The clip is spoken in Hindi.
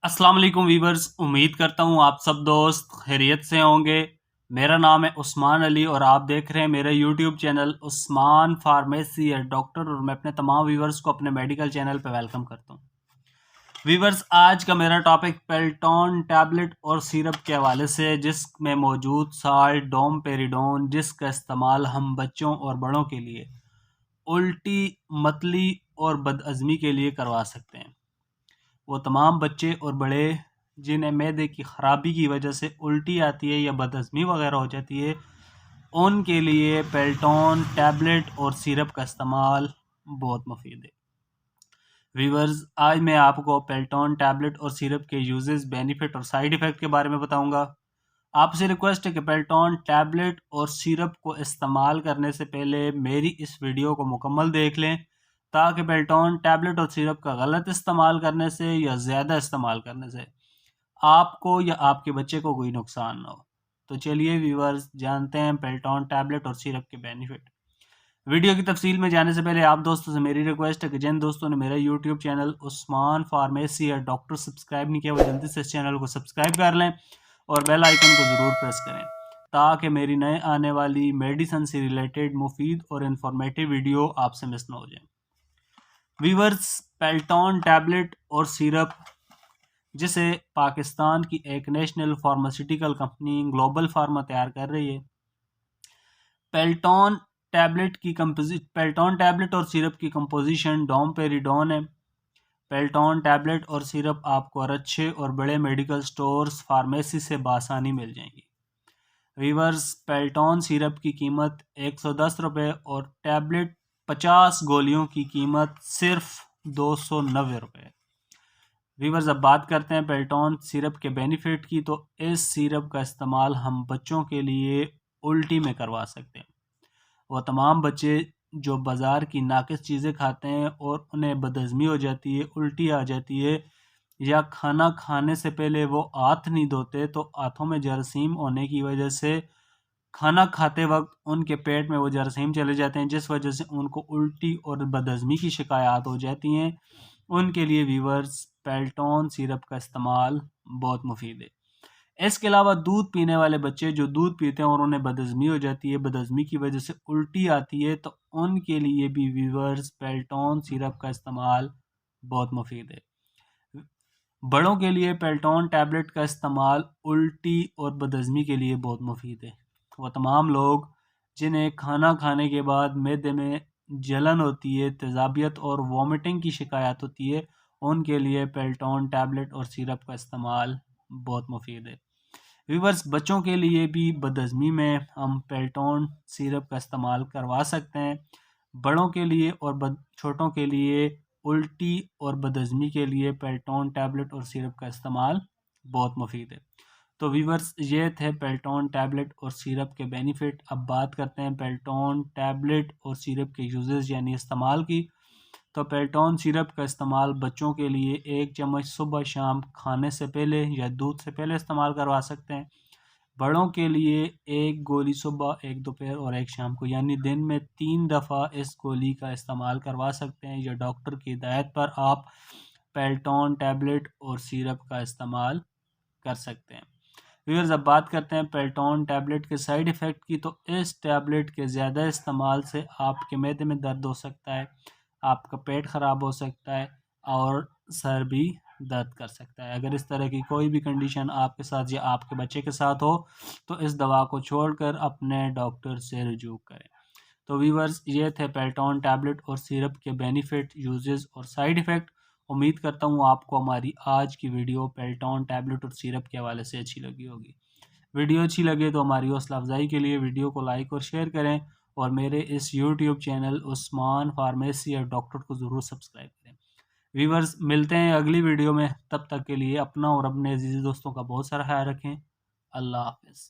अस्सलाम वालेकुम वीवर्स। उम्मीद करता हूँ आप सब दोस्त खैरियत से होंगे। मेरा नाम है उस्मान अली और आप देख रहे हैं मेरा यूट्यूब चैनल उस्मान फार्मेसी है डॉक्टर, और मैं अपने तमाम वीवर्स को अपने मेडिकल चैनल पर वेलकम करता हूँ। वीवर्स, आज का मेरा टॉपिक पेल्टॉन टैबलेट और सिरप के हवाले से है, जिसमें मौजूद साल्ट डोमपेरिडोन, जिसका इस्तेमाल हम बच्चों और बड़ों के लिए उल्टी, मतली और बदअज़मी के लिए करवा सकते हैं। वो तमाम बच्चे और बड़े जिन्हें मैदे की ख़राबी की वजह से उल्टी आती है या बदहज़मी वगैरह हो जाती है, उनके लिए पेल्टॉन टैबलेट और सिरप का इस्तेमाल बहुत मुफीद है। वीवर्स, आज मैं आपको पेल्टॉन टैबलेट और सिरप के यूजेस, बेनिफिट और साइड इफ़ेक्ट के बारे में बताऊंगा। आपसे रिक्वेस्ट है कि पेल्टॉन टैबलेट और सिरप को इस्तेमाल करने से पहले मेरी इस वीडियो को मुकम्मल देख लें, ताकि पेल्टॉन टैबलेट और सिरप का गलत इस्तेमाल करने से या ज़्यादा इस्तेमाल करने से आपको या आपके बच्चे को कोई नुकसान ना हो। तो चलिए व्यूअर्स, जानते हैं पेल्टॉन टैबलेट और सिरप के बेनिफिट। वीडियो की तफसील में जाने से पहले आप दोस्तों से मेरी रिक्वेस्ट है कि जिन दोस्तों ने मेरा यूट्यूब चैनल उस्मान फार्मेसी या डॉक्टर सब्सक्राइब नहीं किया, वो जल्दी से इस चैनल को सब्सक्राइब कर लें और बेल आइकन को ज़रूर प्रेस करें, ताकि मेरी नए आने वाली मेडिसिन से रिलेटेड मुफीद और इन्फॉर्मेटिव वीडियो आपसे मिस ना हो जाए। वीवर्स, पेल्टॉन टैबलेट और सिरप, जिसे पाकिस्तान की एक national pharmaceutical company global pharma तैयार कर रही है, पेल्टॉन पेल्टॉन टैबलेट और सिरप की कंपोजिशन डोमपेरिडोन है। पेल्टॉन टैबलेट और सिरप आपको और अच्छे और बड़े मेडिकल स्टोर्स, फार्मेसी से बासानी मिल जाएंगी। वीवर्स, पेल्टॉन सिरप की कीमत 110 रुपये और टैबलेट 50 गोलियों की कीमत सिर्फ 290 रुपये। वीवर्स, अब बात करते हैं पेल्टॉन सिरप के बेनिफिट की। तो इस सिरप का इस्तेमाल हम बच्चों के लिए उल्टी में करवा सकते हैं। वो तमाम बच्चे जो बाज़ार की नाकिस चीज़ें खाते हैं और उन्हें बदहज़मी हो जाती है, उल्टी आ जाती है, या खाना खाने से पहले वो हाथ नहीं धोते, तो हाथों में जरासीम होने की वजह से खाना खाते वक्त उनके पेट में वो जरासीम चले जाते हैं, जिस वजह से उनको उल्टी और बदहज़मी की शिकायत हो जाती हैं। उनके लिए वीवर्स, पेल्टॉन सिरप का इस्तेमाल बहुत मुफीद है। इसके अलावा दूध पीने वाले बच्चे जो दूध पीते हैं और उन्हें बदहज़मी हो जाती है, बदहज़मी की वजह से उल्टी आती है, तो उनके लिए भी वीवर्स, पेल्टॉन सिरप का इस्तेमाल बहुत मुफीद है। बड़ों के लिए पेल्टॉन टैबलेट का इस्तेमाल उल्टी और बदहज़मी के लिए बहुत मुफीद है। वो तमाम लोग जिन्हें खाना खाने के बाद मैदे में जलन होती है, तेज़ाबियत और वॉमिटिंग की शिकायत होती है, उनके लिए पेल्टॉन टैबलेट और सिरप का इस्तेमाल बहुत मुफीद है। व्यूवर्स, बच्चों के लिए भी बदहज़मी में हम पेल्टॉन सिरप का इस्तेमाल करवा सकते हैं। बड़ों के लिए और छोटों के लिए उल्टी और बदहज़मी के लिए पेल्टॉन टैबलेट और सिरप का इस्तेमाल बहुत मुफीद है। तो व्यूवर्स, ये थे पेल्टॉन टैबलेट और सिरप के बेनिफिट। अब बात करते हैं पेल्टॉन टैबलेट और सिरप के यूजेस यानी इस्तेमाल की। तो पेल्टॉन सिरप का इस्तेमाल बच्चों के लिए 1 चम्मच सुबह शाम खाने से पहले या दूध से पहले इस्तेमाल करवा सकते हैं। बड़ों के लिए 1 गोली सुबह, 1 दोपहर और 1 शाम को, यानी दिन में 3 दफ़ा इस गोली का इस्तेमाल करवा सकते हैं, या डॉक्टर की हिदायत पर आप पेल्टॉन टैबलेट और सिरप का इस्तेमाल कर सकते हैं। व्यूअर्स, अब बात करते हैं पेल्टॉन टैबलेट के साइड इफ़ेक्ट की। तो इस टैबलेट के ज़्यादा इस्तेमाल से आपके मैदे में दर्द हो सकता है, आपका पेट ख़राब हो सकता है और सर भी दर्द कर सकता है। अगर इस तरह की कोई भी कंडीशन आपके साथ या आपके बच्चे के साथ हो, तो इस दवा को छोड़कर अपने डॉक्टर से रुजू करें। तो व्यूअर्स, ये थे पेल्टॉन टैबलेट और सिरप के बेनिफिट, यूजेस और साइड इफ़ेक्ट। उम्मीद करता हूँ आपको हमारी आज की वीडियो पेल्टॉन टैबलेट और सिरप के हवाले से अच्छी लगी होगी। वीडियो अच्छी लगे तो हमारी हौसला अफजाई के लिए वीडियो को लाइक और शेयर करें, और मेरे इस यूट्यूब चैनल उस्मान फार्मेसी और डॉक्टर को ज़रूर सब्सक्राइब करें। व्यूवर्स, मिलते हैं अगली वीडियो में। तब तक के लिए अपना और अपने अजीज़ दोस्तों का बहुत सारा ख्याल रखें। अल्लाह हाफ़िज़।